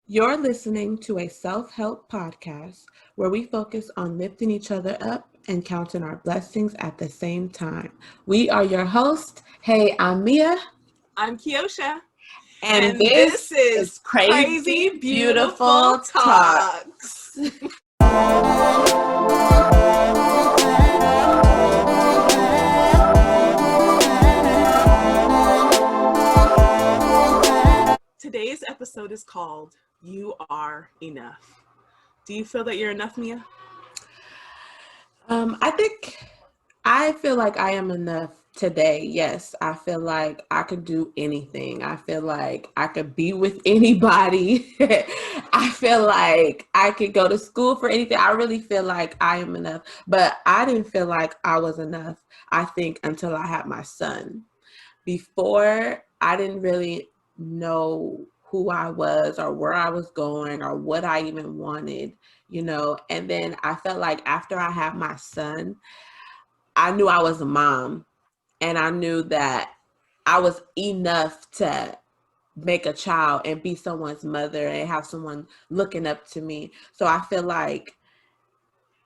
You're listening to a self-help podcast where we focus on lifting each other up and counting our blessings at the same time. We are your hosts. Hey, I'm Mia. I'm Kiosha, And and this this is is Crazy Crazy Beautiful Beautiful Talks. Talks. Today's episode is called You Are Enough. Do you feel that you're enough, Mia? I feel like I am enough today. Yes, I feel like I could do anything. I feel like I could be with anybody. I feel like I could go to school for anything. I really feel like I am enough. But I didn't feel like I was enough, I think, until I had my son. Before, I didn't really know who I was or where I was going or what I even wanted. And then I felt like after I had my son, I knew I was a mom and I knew that I was enough to make a child and be someone's mother and have someone looking up to me. So I feel like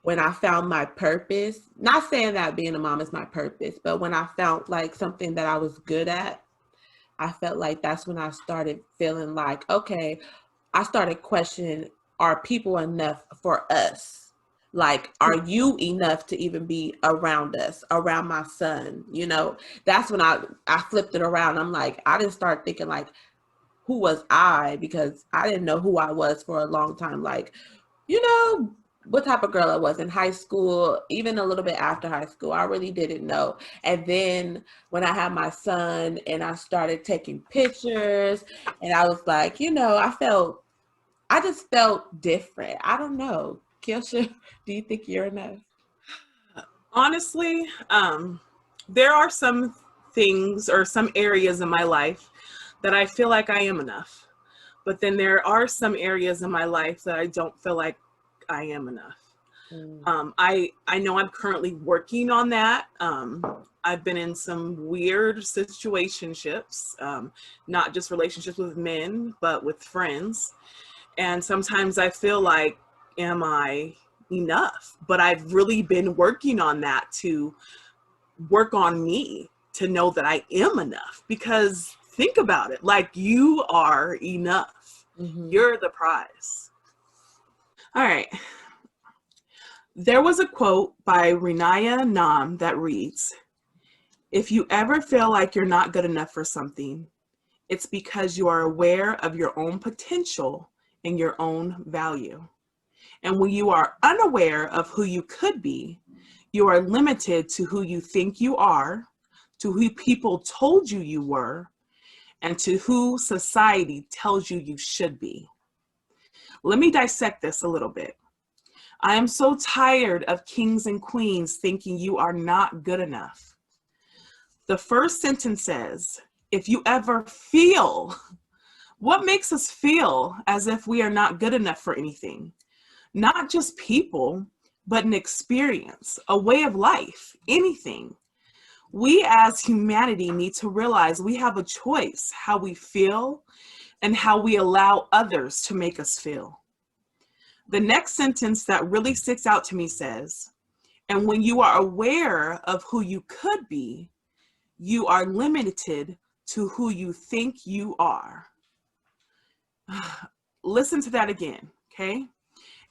when I found my purpose, not saying that being a mom is my purpose, but when I found like something that I was good at, I felt like that's when I started feeling like, okay, I started questioning, are people enough for us? Like, are you enough to even be around us, around my son? That's when I flipped it around. I'm like, I didn't start thinking like, who was I? Because I didn't know who I was for a long time. Like, you know, what type of girl I was in high school, even a little bit after high school. I really didn't know. And then when I had my son and I started taking pictures and I was like, I just felt different. I don't know. Kiosha, do you think you're enough? Honestly, there are some things or some areas in my life that I feel like I am enough. But then there are some areas in my life that I don't feel like I am enough. Mm. I know I'm currently working on that. I've been in some weird situationships, not just relationships with men, but with friends. And sometimes I feel like, am I enough? But I've really been working on that to work on me to know that I am enough. Because think about it, like you are enough. Mm-hmm. You're the prize. All right. There was a quote by Rania Naim that reads, if you ever feel like you're not good enough for something, it's because you are aware of your own potential and your own value. And when you are unaware of who you could be, you are limited to who you think you are, to who people told you you were, and to who society tells you you should be. Let me dissect this a little bit. I am so tired of kings and queens thinking you are not good enough. The first sentence says, if you ever feel, what makes us feel as if we are not good enough for anything? Not just people, but an experience, a way of life, anything. We as humanity need to realize we have a choice how we feel and how we allow others to make us feel. The next sentence that really sticks out to me says, and when you are aware of who you could be, you are limited to who you think you are. Listen to that again, okay?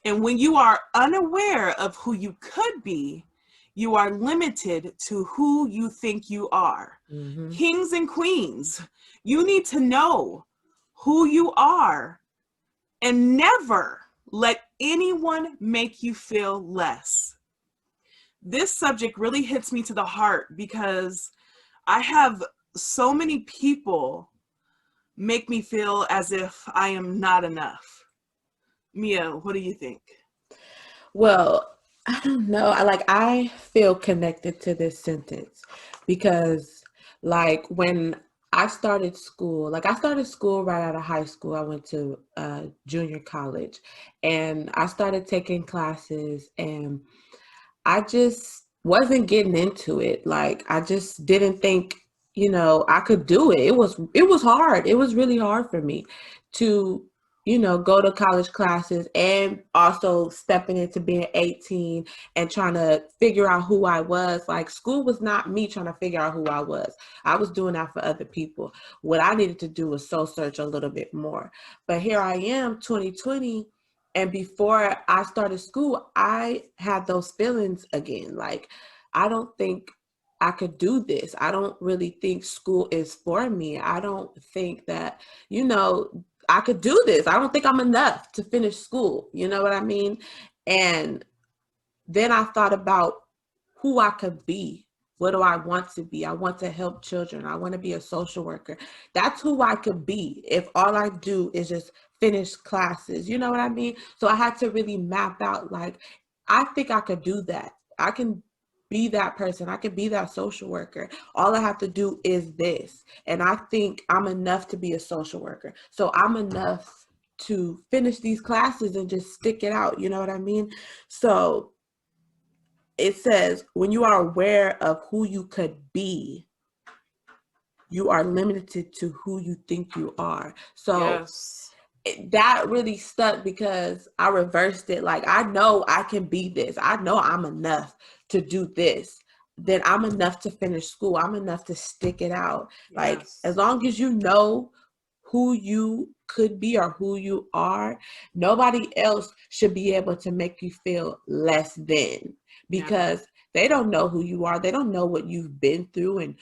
And when you are unaware of who you could be, you are limited to who you think you are. Mm-hmm. Kings and queens, you need to know who you are and never let anyone make you feel less. This subject really hits me to the heart because I have so many people make me feel as if I am not enough. Mia, what do you think? Well, I don't know. I feel connected to this sentence because like when I started school right out of high school. I went to junior college and I started taking classes and I just wasn't getting into it. Like I just didn't think, I could do it. It was hard. It was really hard for me to, go to college classes and also stepping into being 18 and trying to figure out who I was. Like, school was not me trying to figure out who I was. I was doing that for other people. What I needed to do was soul search a little bit more. But here I am, 2020. And before I started school, I had those feelings again. Like, I don't think I could do this. I don't really think school is for me. I don't think that, I could do this. I don't think I'm enough to finish school. You know what I mean? And then I thought about who I could be. What do I want to be? I want to help children. I want to be a social worker. That's who I could be if all I do is just finish classes. You know what I mean? So I had to really map out, like, I think I could do that. I can be that person. I could be that social worker. All I have to do is this. And I think I'm enough to be a social worker. So I'm enough to finish these classes and just stick it out. You know what I mean? So it says, when you are aware of who you could be, you are limited to who you think you are. So Yes. that really stuck because I reversed it. Like, I know I can be this. I know I'm enough to do this. Then I'm enough to finish school. I'm enough to stick it out. Like, as Yes. long as you know who you could be or who you are, nobody else should be able to make you feel less than, Never. because they don't know who you are. They don't know what you've been through and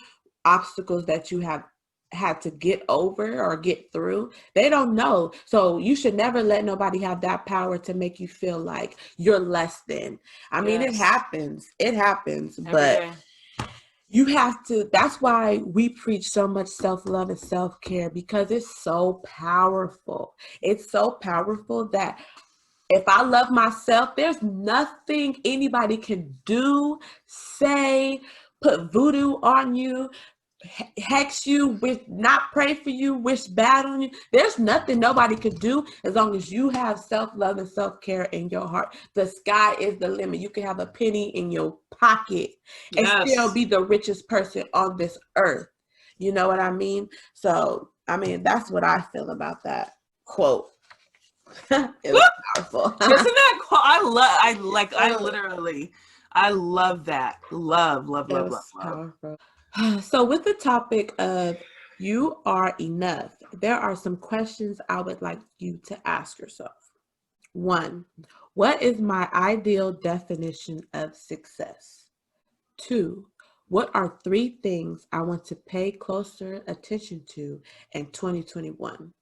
obstacles that you have had to get over or get through. They don't know. So you should never let nobody have that power to make you feel like you're less than. I mean, it Yes. happens. It happens, Every but day. you have to, that's why we preach so much self-love and self-care, because it's so powerful. It's so powerful that if I love myself, there's nothing anybody can do, say, put voodoo on you, hex you, wish, not pray for you, wish bad on you. There's nothing nobody could do as long as you have self-love and self-care in your heart. The sky is the limit. You can have a penny in your pocket and still Yes. be the richest person on this earth. You know what I mean? So, I mean, that's what I feel about that quote. It was powerful. Isn't that cool? I literally, I love that. Love, love, It love, love, was love. powerful. So, with the topic of you are enough, there are some questions I would like you to ask yourself. One, what is my ideal definition of success? Two, what are three things I want to pay closer attention to in 2021?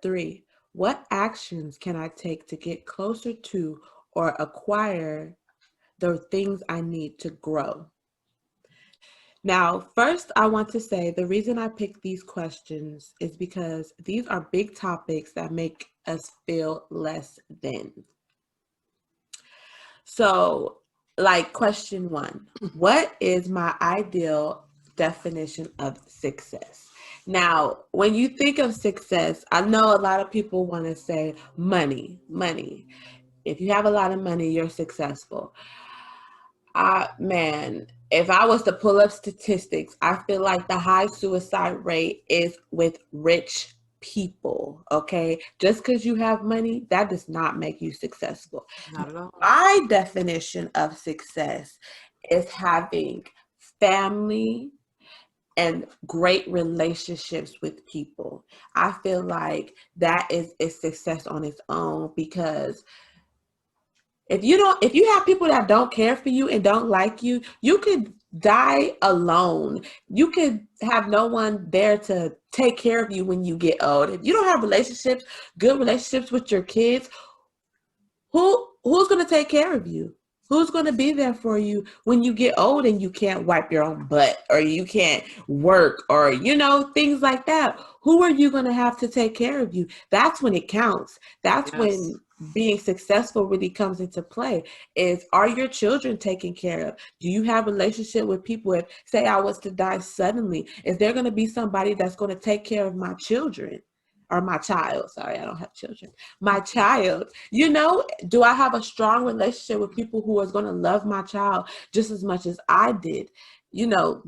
Three, what actions can I take to get closer to or acquire the things I need to grow? Now, first, I want to say the reason I picked these questions is because these are big topics that make us feel less than. So, like question one, what is my ideal definition of success? Now, when you think of success, I know a lot of people want to say money, money. If you have a lot of money, you're successful. Man, if I was to pull up statistics, I feel like the high suicide rate is with rich people. Okay, just because you have money, that does not make you successful. Not at all. My definition of success is having family and great relationships with people. I feel like that is a success on its own, because if you have people that don't care for you and don't like you, you could die alone. You could have no one there to take care of you when you get old. If you don't have relationships, good relationships with your kids, who's going to take care of you? Who's going to be there for you when you get old and you can't wipe your own butt, or you can't work, or things like that? Who are you going to have to take care of you? That's when it counts. That's Yes. when being successful really comes into play. Is, are your children taken care of? Do you have a relationship with people? If, say, I was to die suddenly, is there going to be somebody that's going to take care of my children? Or my child? Sorry, I don't have children. My child. Do I have a strong relationship with people who is going to love my child just as much as I did?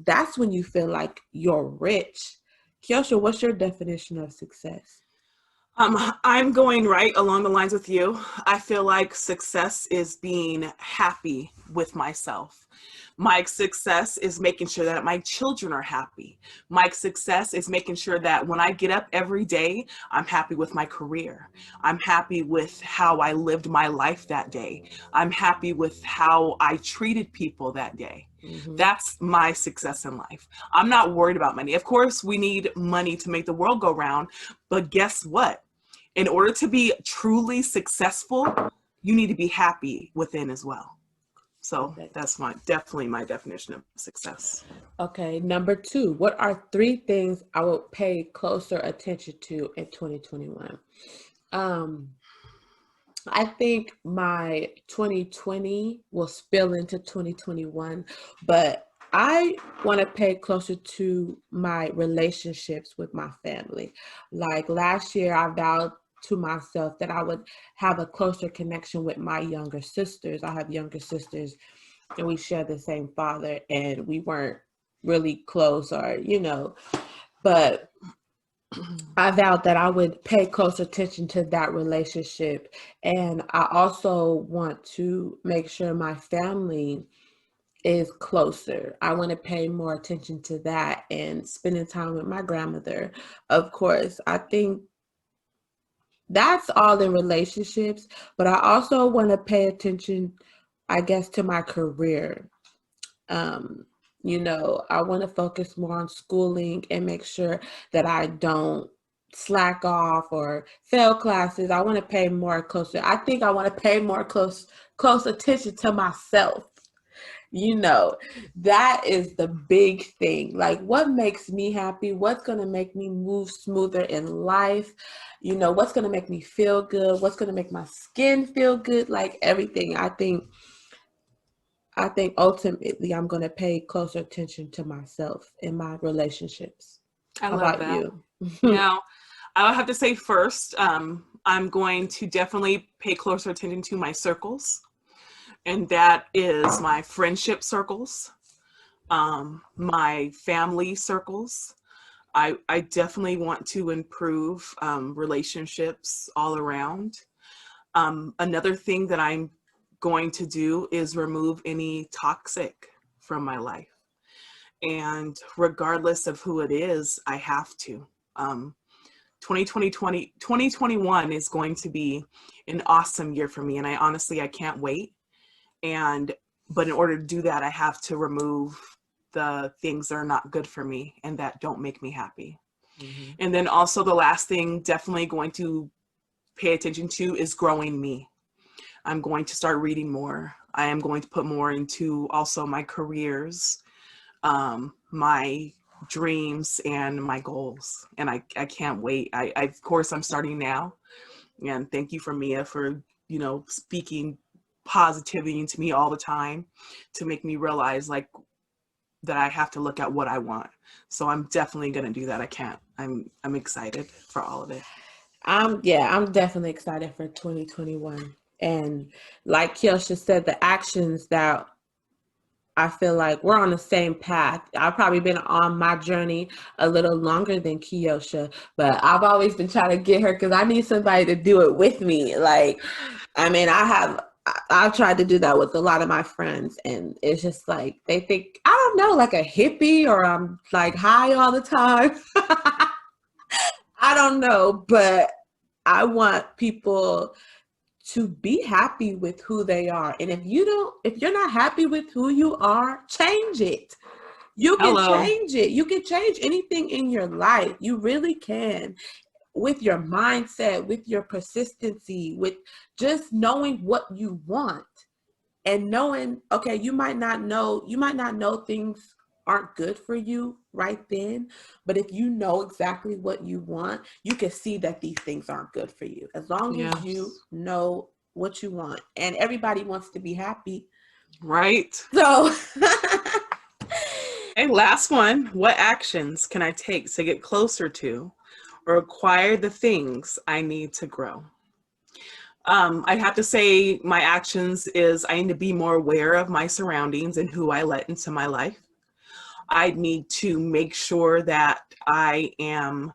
That's when you feel like you're rich. Kiosha, what's your definition of success? I'm going right along the lines with you. I feel like success is being happy with myself. My success is making sure that my children are happy. My success is making sure that when I get up every day, I'm happy with my career. I'm happy with how I lived my life that day. I'm happy with how I treated people that day. Mm-hmm. That's my success in life. I'm not worried about money. Of course, we need money to make the world go round, but guess what? In order to be truly successful, you need to be happy within as well. So Okay. that's definitely my definition of success. Okay. Number two, what are three things I would pay closer attention to in 2021? Um, I think my 2020 will spill into 2021, but I want to pay closer to my relationships with my family. Like last year, I vowed to myself that I would have a closer connection with my younger sisters. I have younger sisters and we share the same father, and we weren't really close or, but I vowed that I would pay close attention to that relationship. And I also want to make sure my family is closer. I want to pay more attention to that and spending time with my grandmother. Of course, I think that's all in relationships, but I also want to pay attention, I guess, to my career. Um, I want to focus more on schooling and make sure that I don't slack off or fail classes. I want to pay more closer. I think I want to pay more close attention to myself. You know, that is the big thing. Like what makes me happy? What's going to make me move smoother in life? What's going to make me feel good? What's going to make my skin feel good? Like everything. I think ultimately I'm going to pay closer attention to myself and my relationships. I How love about that. you? Now, I would have to say first, I'm going to definitely pay closer attention to my circles, and that is my friendship circles, my family circles. I definitely want to improve relationships all around. Another thing that I'm going to do is remove any toxic from my life. And regardless of who it is, I have to. 2021 is going to be an awesome year for me. And I can't wait. But in order to do that, I have to remove the things that are not good for me and that don't make me happy. Mm-hmm. And then also the last thing definitely going to pay attention to is growing me. I'm going to start reading more. I am going to put more into also my careers, my dreams and my goals. And I can't wait. Of course, I'm starting now. And thank you for Mia for, speaking positivity into me all the time to make me realize like that I have to look at what I want. So I'm definitely going to do that. I'm excited for all of it. I'm definitely excited for 2021. And like Kiosha said, the actions that I feel like we're on the same path. I've probably been on my journey a little longer than Kiosha, but I've always been trying to get her because I need somebody to do it with me. Like, I mean, I've tried to do that with a lot of my friends, and it's just like they think I don't know, like a hippie or I'm like high all the time. I don't know, but I want people to be happy with who they are. And if you're not happy with who you are, change it. You can Hello. change it. You can change anything in your life. You really can. With your mindset, with your persistency, with just knowing what you want and knowing, okay, you might not know things aren't good for you right then, but if you know exactly what you want, you can see that these things aren't good for you as long as you Yes. know what you want. And everybody wants to be happy, Right. so Okay, last one. What actions can I take to get closer to or acquire the things I need to grow? I have to say my actions is I need to be more aware of my surroundings and who I let into my life. I need to make sure that I am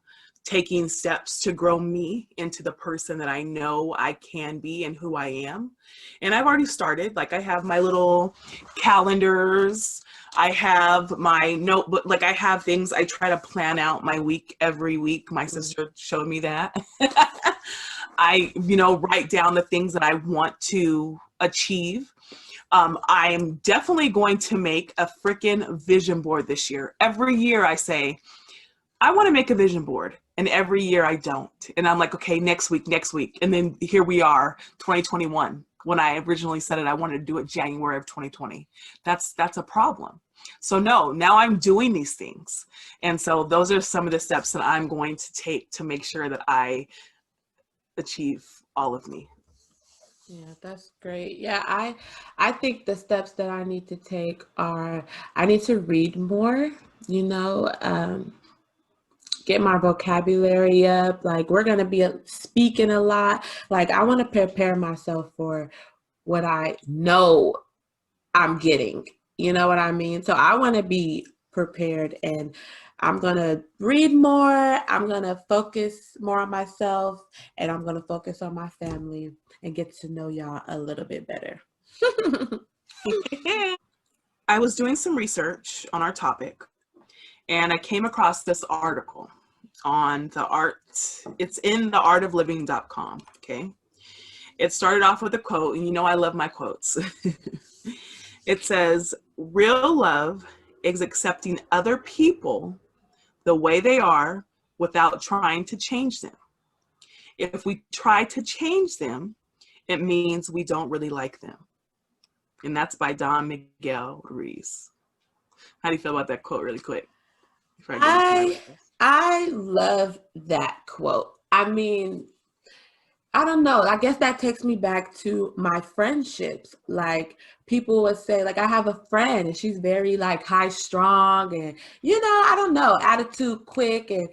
taking steps to grow me into the person that I know I can be and who I am. And I've already started. Like, I have my little calendars. I have my notebook. Like, I have things. I try to plan out my week every week. My sister showed me that. I, write down the things that I want to achieve. I am definitely going to make a freaking vision board this year. Every year I say, I want to make a vision board. And every year I don't. And I'm like, okay, next week. And then here we are, 2021. When I originally said it, I wanted to do it January of 2020. That's a problem. So no, now I'm doing these things. And so those are some of the steps that I'm going to take to make sure that I achieve all of me. Yeah, that's great. Yeah, I think the steps that I need to take are I need to read more, you know, get my vocabulary up. Like, we're gonna be speaking a lot. Like, I want to prepare myself for what I know I'm getting. You know what I mean? So I want to be prepared, and I'm going to read more. I'm going to focus more on myself, and I'm going to focus on my family and get to know y'all a little bit better. I was doing some research on our topic, and I came across this article on it's in theartofliving.com. Okay. It started off with a quote, and I love my quotes. It says, real love is accepting other people the way they are without trying to change them. If we try to change them, it means we don't really like them. And that's by Don Miguel Ruiz. How do you feel about that quote really quick? I love that quote. I mean, I don't know. I guess that takes me back to my friendships. Like, people would say, like, I have a friend and she's very like high strong and, I don't know, attitude quick, and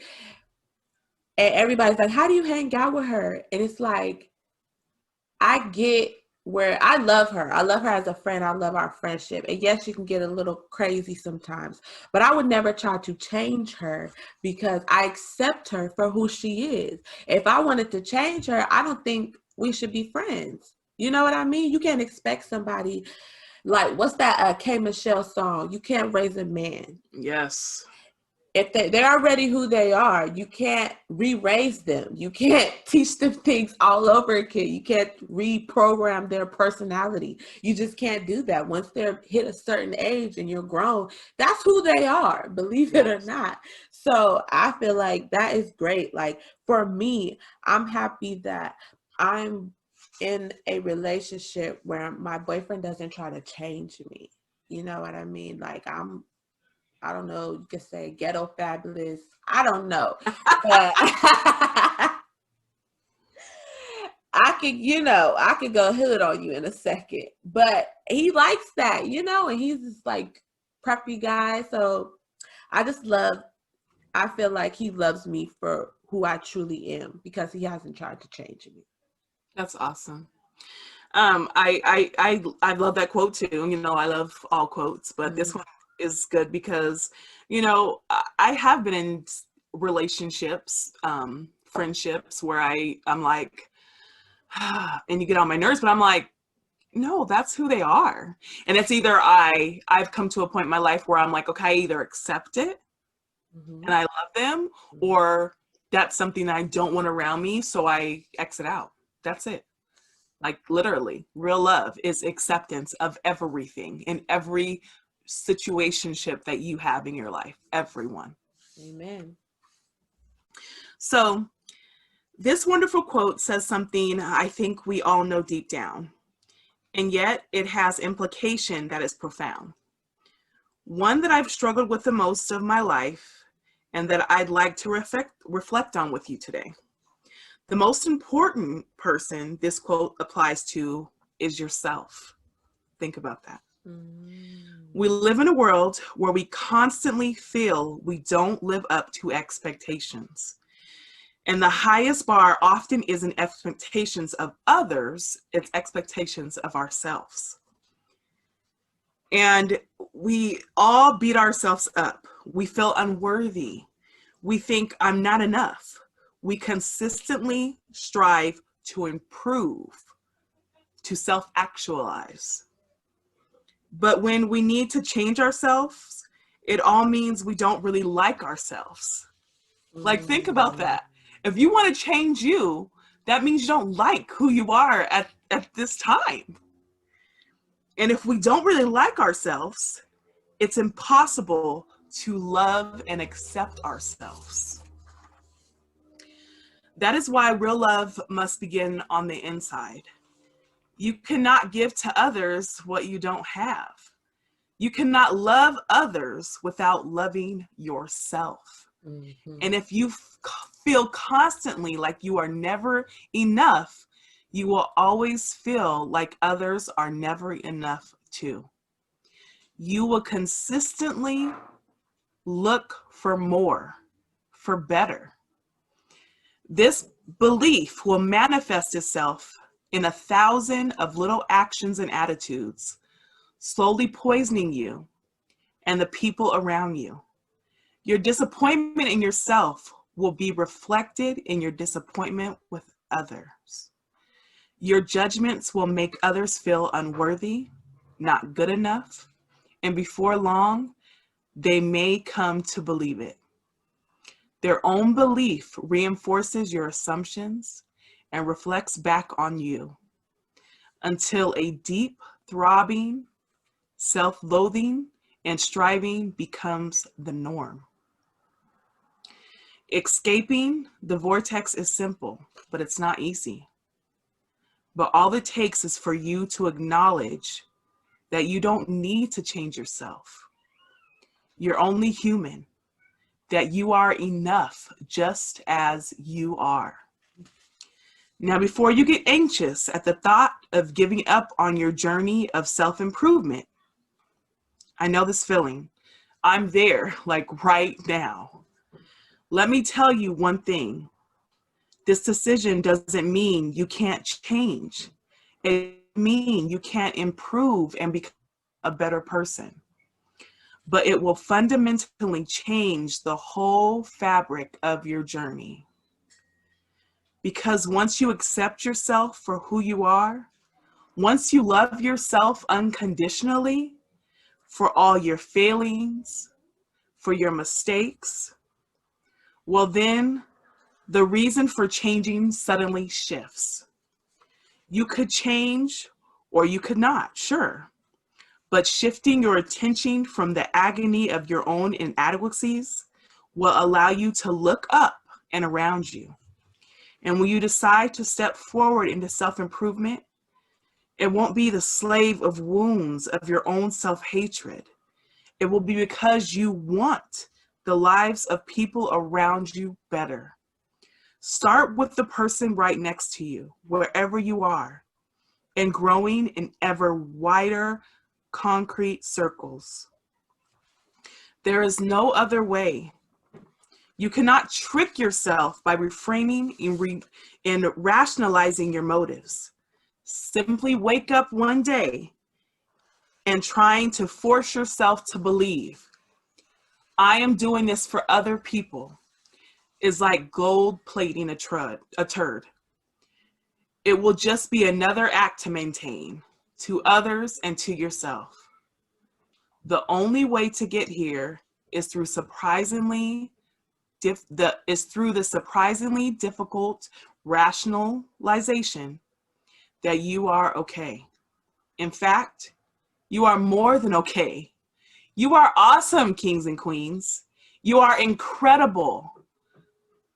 everybody's like, how do you hang out with her? And it's like, I get where I love her. I love her as a friend. I love our friendship. And yes, she can get a little crazy sometimes, but I would never try to change her because I accept her for who she is. If I wanted to change her, I don't think we should be friends. You know what I mean? You can't expect somebody like, what's that K Michelle song? You can't raise a man. Yes. If they're already who they are, you can't re-raise them. You can't teach them things all over again. You can't reprogram their personality. You just can't do that. Once they're hit a certain age and you're grown, that's who they are, believe it or not. So I feel like that is great. Like, for me, I'm happy that I'm in a relationship where my boyfriend doesn't try to change me. You know what I mean? Like, I don't know, you could say ghetto fabulous. I don't know. But I could go hood on you in a second. But he likes that, and he's this like preppy guy. So I feel like he loves me for who I truly am because he hasn't tried to change me. That's awesome. I love that quote too. I love all quotes, but this one is good because, I have been in relationships, friendships where I'm like, and you get on my nerves, but I'm like, no, that's who they are. And it's either I've come to a point in my life where I'm like, okay, I either accept it and I love them, or that's something that I don't want around me, so I exit out. That's it. Like, literally, real love is acceptance of everything in every situationship that you have in your life. Everyone. Amen. So this wonderful quote says something I think we all know deep down, and yet it has implication that is profound. One that I've struggled with the most of my life, and that I'd like to reflect on with you today. The most important person this quote applies to is yourself. Think about that. We live in a world where we constantly feel we don't live up to expectations. And the highest bar often isn't expectations of others, it's expectations of ourselves. And we all beat ourselves up. We feel unworthy. We think I'm not enough. We consistently strive to improve, to self-actualize. But when we need to change ourselves, it all means we don't really like ourselves. Like, think about that. If you want to change you, that means you don't like who you are at this time. And if we don't really like ourselves, it's impossible to love and accept ourselves. That is why real love must begin on the inside. You cannot give to others what you don't have. You cannot love others without loving yourself. Mm-hmm. And if you feel constantly like you are never enough, you will always feel like others are never enough too. You will consistently look for more, for better. This belief will manifest itself in 1,000 of little actions and attitudes, slowly poisoning you and the people around you. Your disappointment in yourself will be reflected in your disappointment with others. Your judgments will make others feel unworthy, not good enough, and before long, they may come to believe it. Their own belief reinforces your assumptions and reflects back on you until a deep, throbbing, self-loathing and striving becomes the norm. Escaping the vortex is simple, but it's not easy. But all it takes is for you to acknowledge that you don't need to change yourself. You're only human, that you are enough just as you are. Now, before you get anxious at the thought of giving up on your journey of self-improvement, I know this feeling. I'm there, like right now. Let me tell you one thing. This decision doesn't mean you can't change. It means you can't improve and become a better person. But it will fundamentally change the whole fabric of your journey. Because once you accept yourself for who you are, once you love yourself unconditionally for all your failings, for your mistakes, well then the reason for changing suddenly shifts. You could change or you could not, sure. But shifting your attention from the agony of your own inadequacies will allow you to look up and around you. And when you decide to step forward into self-improvement, it won't be the slave of wounds of your own self-hatred. It will be because you want the lives of people around you better. Start with the person right next to you, wherever you are, and growing in ever wider concrete circles. There is no other way. You cannot trick yourself by reframing and rationalizing your motives. Simply wake up one day and trying to force yourself to believe, I am doing this for other people, is like gold plating a turd. It will just be another act to maintain, to others and to yourself. The only way to get here is through the surprisingly difficult rationalization that you are okay. In fact, you are more than okay. You are awesome, kings and queens. You are incredible.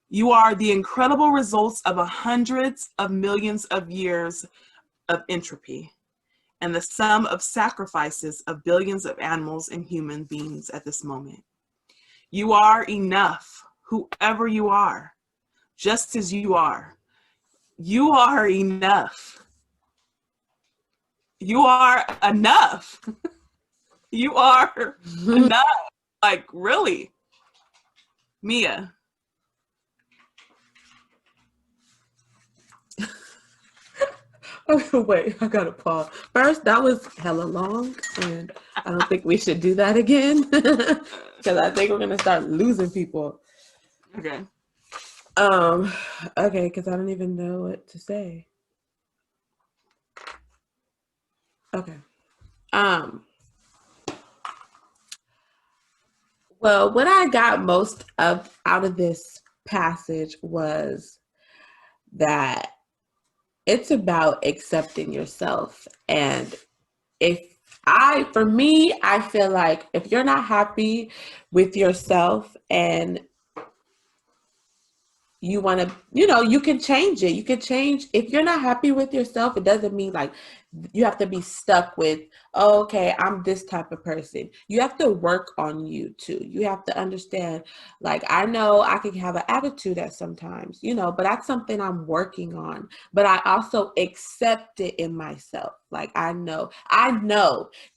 You are the incredible results of hundreds of millions of years of entropy and the sum of sacrifices of billions of animals and human beings at this moment. You are enough, whoever you are, just as you are. You are enough. You are enough. You are enough. Like, really, Mia. Okay, wait, I gotta pause. First, that was hella long, and I don't think we should do that again because I think we're gonna start losing people. Okay. Um, okay, because I don't even know what to say. Okay. Um, well, what I got most of out of this passage was that it's about accepting yourself. And for me, I feel like if you're not happy with yourself and you want to, you can change it. You can change. If you're not happy with yourself, it doesn't mean like you have to be stuck with, oh, okay, I'm this type of person. You have to work on you too. You have to understand, like, I know I can have an attitude at sometimes, but that's something I'm working on. But I also accept it in myself. Like, I know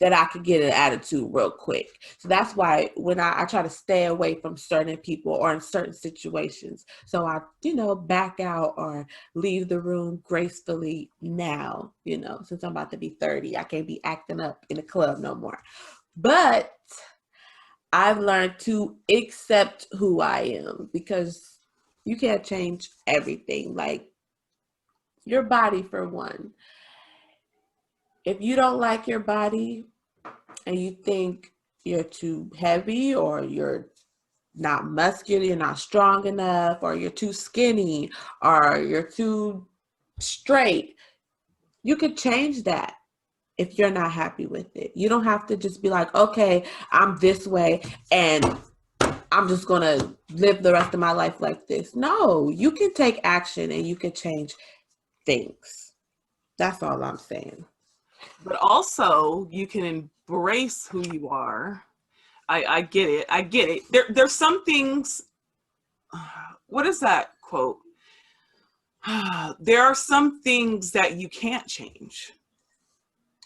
that I could get an attitude real quick. So that's why when I try to stay away from certain people or in certain situations. So I, back out or leave the room gracefully now, since I'm about to be 30. I can't be acting up in a club no more. But I've learned to accept who I am because you can't change everything. Like your body, for one. If you don't like your body and you think you're too heavy or you're not muscular, you're not strong enough, or you're too skinny, or you're too straight, you could change that if you're not happy with it. You don't have to just be like, okay, I'm this way and I'm just gonna live the rest of my life like this. No, you can take action and you can change things. That's all I'm saying. But also, you can embrace who you are. I get it. I get it. There's some things. What is that quote? There are some things that you can't change.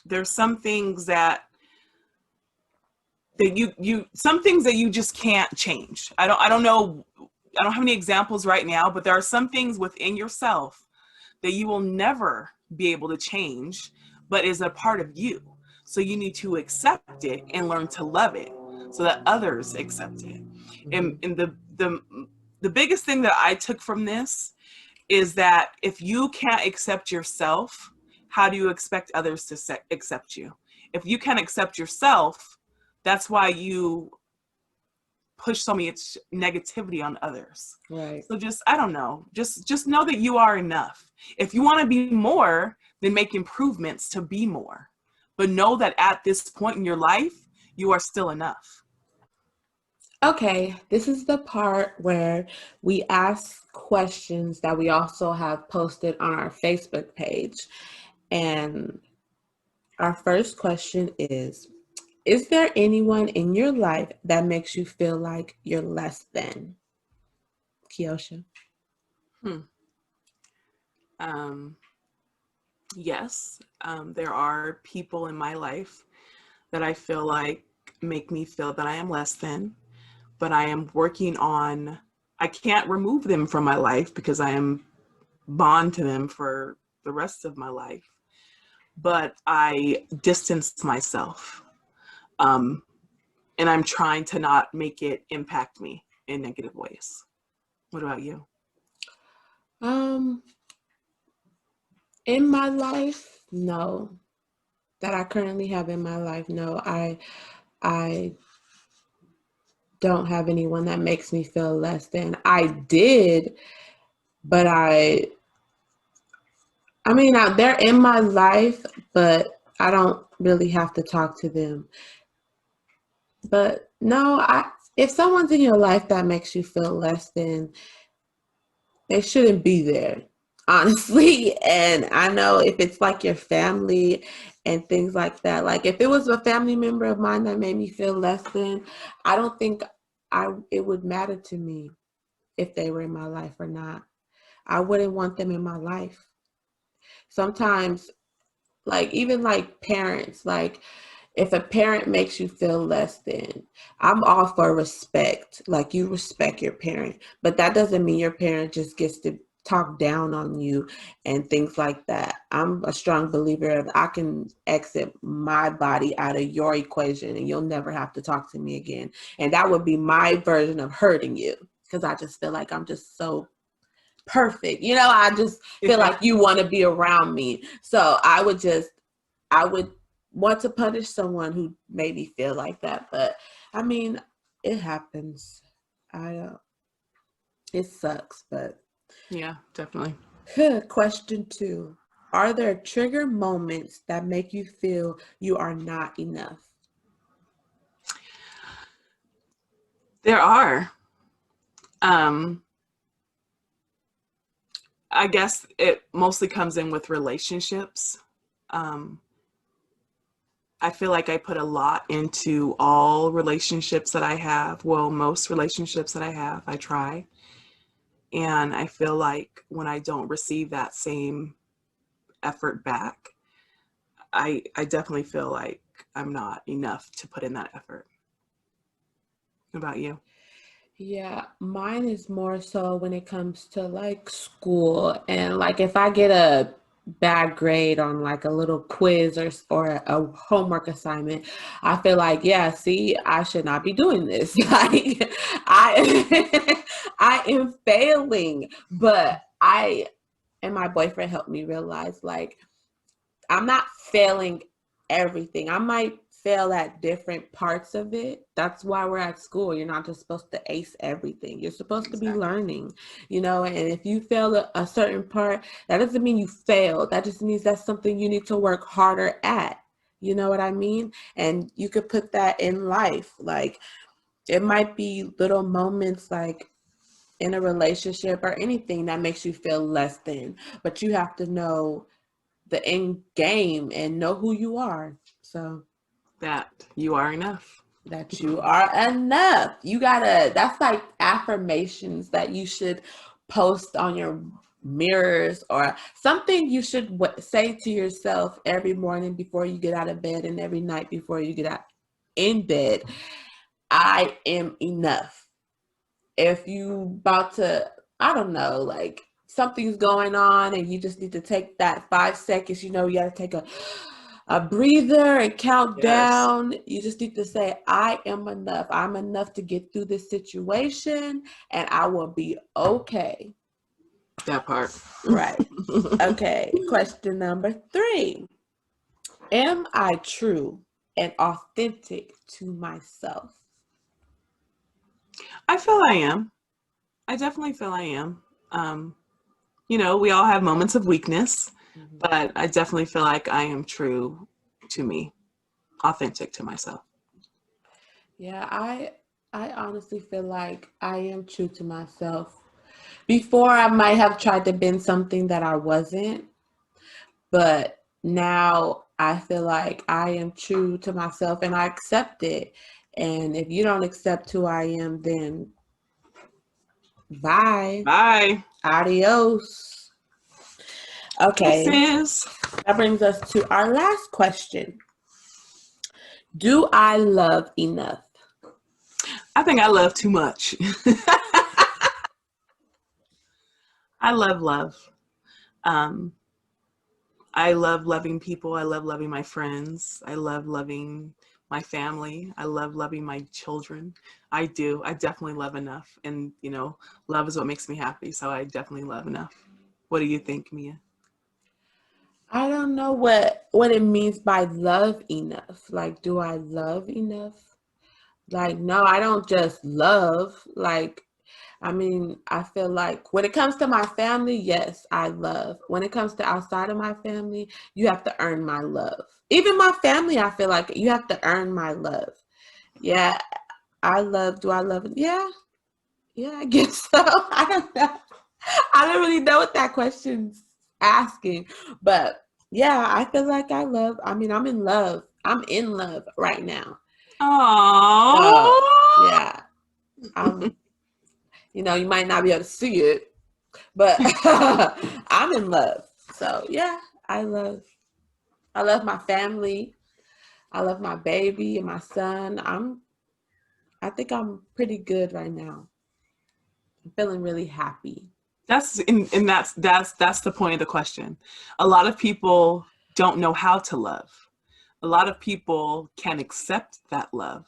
There's some things that some things that you just can't change. I don't know. I don't have any examples right now, but there are some things within yourself that you will never be able to change, but is a part of you. So you need to accept it and learn to love it so that others accept it. Mm-hmm. And the biggest thing that I took from this is that if you can't accept yourself, how do you expect others to accept you? If you can't accept yourself, that's why you push so much negativity on others. Right. So just, I don't know, just know that you are enough. If you want to be more, then make improvements to be more. But know that at this point in your life, you are still enough. Okay, this is the part where we ask questions that we also have posted on our Facebook page. And our first question is there anyone in your life that makes you feel like you're less than? Kiosha. Hmm. Um, yes, there are people in my life that I feel like make me feel that I am less than, but I am working on, I can't remove them from my life because I am bond to them for the rest of my life. But I distance myself. Um, and I'm trying to not make it impact me in negative ways. What about you? Um, in my life, no. That I currently have in my life, no. I don't have anyone that makes me feel less than. I did, but they're in my life, but I don't really have to talk to them. But no, if someone's in your life that makes you feel less than, they shouldn't be there, honestly. And I know if it's like your family and things like that, like if it was a family member of mine that made me feel less than, I don't think it would matter to me if they were in my life or not. I wouldn't want them in my life. Sometimes, like even like parents, like if a parent makes you feel less than, I'm all for respect. Like you respect your parent, but that doesn't mean your parent just gets to talk down on you and things like that. I'm a strong believer of I can exit my body out of your equation and you'll never have to talk to me again. And that would be my version of hurting you because I just feel like I'm just so perfect. I just feel like you want to be around me. So I would want to punish someone who made me feel like that. But I mean, it happens. It sucks, but Yeah, definitely. Question 2. Are there trigger moments that make you feel you are not enough? There are. Um, I guess it mostly comes in with relationships. Um, I feel like I put a lot into all relationships that I have. Well, most relationships that I have, I try. And I feel like when I don't receive that same effort back, I definitely feel like I'm not enough to put in that effort. What about you? Yeah, mine is more so when it comes to like school, and like if I get a bad grade on like a little quiz or a homework assignment, I feel like, yeah, see, I should not be doing this. Like I I am failing, but I and my boyfriend helped me realize like I'm not failing everything. I might fail at different parts of it. That's why we're at school. You're not just supposed to ace everything. You're supposed to be Exactly. learning, and if you fail a certain part, that doesn't mean you failed. That just means that's something you need to work harder at. You know what I mean? And you could put that in life. Like it might be little moments like in a relationship or anything that makes you feel less than, but you have to know the end game and know who you are. So That you are enough. that you are enough. That's like affirmations that you should post on your mirrors or something you should say to yourself every morning before you get out of bed and every night before you get out in bed. I am enough. If you about to, I don't know, like something's going on and you just need to take that 5 seconds, you got to take a breather and count Yes, down. You just need to say, I am enough. I'm enough to get through this situation and I will be okay. that part. Right. Okay. Question number 3. Am I true and authentic to myself? I feel I am. I definitely feel I am. Um, we all have moments of weakness, Mhm. but I definitely feel like I am true to me, authentic to myself. Yeah, I honestly feel like I am true to myself. Before I might have tried to bend something that I wasn't, but now I feel like I am true to myself and I accept it. And if you don't accept who I am, then bye. Bye. Adios. Okay, Kisses. that brings us to our last question. Do I love enough? I think I love too much. I love love. Um, I love loving people. I love loving my friends. I love loving my family. I love loving my children. I do. I definitely love enough. And, love is what makes me happy. So I definitely love enough. What do you think, Mia? I don't know what it means by love enough. Like, do I love enough? Like, no, I don't just love. Like, I mean, I feel like when it comes to my family, yes, I love. When it comes to outside of my family, you have to earn my love. Even my family, I feel like you have to earn my love. Yeah, I love. Do I love it? Yeah, yeah, I guess so. I don't know. I don't really know what that question's asking, but yeah, I feel like I love. I mean, I'm in love. I'm in love right now. So Oh, yeah, I'm. You might not be able to see it, but I'm in love. So yeah, I love. I love my family. I love my baby and my son. I think I'm pretty good right now. I'm feeling really happy. and that's the point of the question. A lot of people don't know how to love. A lot of people can accept that love.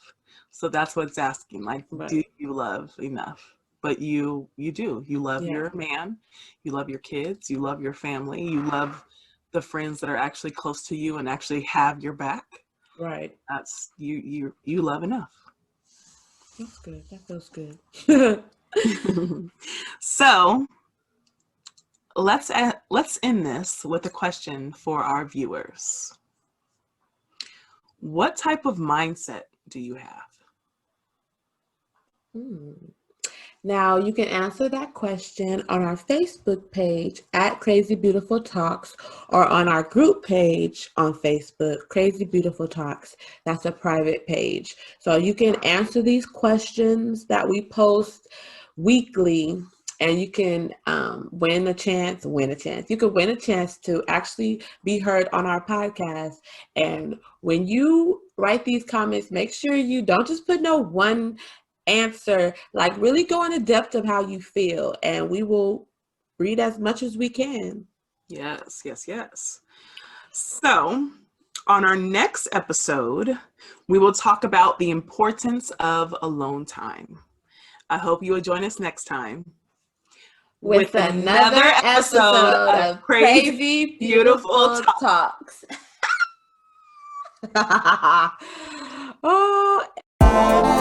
So that's what it's asking. Like, do Right. you love enough? but you do. You love Yeah. your man, you love your kids, you love your family, you love the friends that are actually close to you and actually have your back. Right. That's you love enough. That's good. That feels good. So let's end this with a question for our viewers. What type of mindset do you have? Now, you can answer that question on our Facebook page at Crazy Beautiful Talks or on our group page on Facebook, Crazy Beautiful Talks. That's a private page. So you can answer these questions that we post weekly, and you can win a chance. You can win a chance to actually be heard on our podcast. And when you write these comments, make sure you don't just put no one answer, like really go into depth of how you feel, and we will read as much as we can. Yes. So on our next episode, we will talk about the importance of alone time. I hope you will join us next time With another episode episode of of Crazy Crazy Beautiful Beautiful Talk. Talks. Oh,